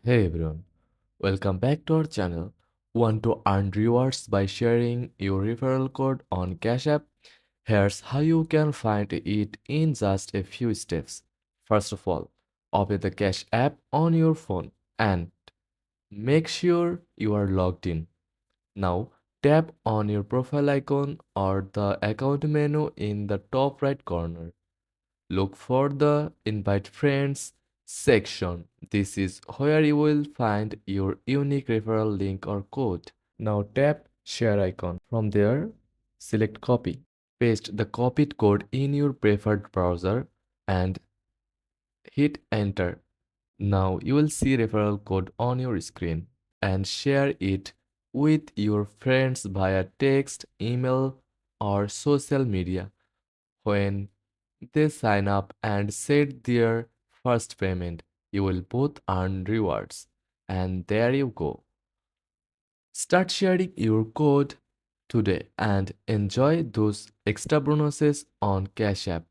Hey everyone, welcome back to our channel. Want to earn rewards by sharing your referral code on Cash App? Here's how you can find it in just a few steps. First of all, open the Cash App on your phone and make sure you are logged in. Now, tap on your profile icon or the account menu in the top right corner. Look for the Invite Friends section. This is where you will find your unique referral link or code. Now tap Share icon. From there, select Copy. Paste the copied code in your preferred browser and hit Enter. Now you will see referral code on your screen and share it with your friends via text, email, or social media. When they sign up and set their first payment, you will both earn rewards. And there you go. Start sharing your code today and enjoy those extra bonuses on Cash App.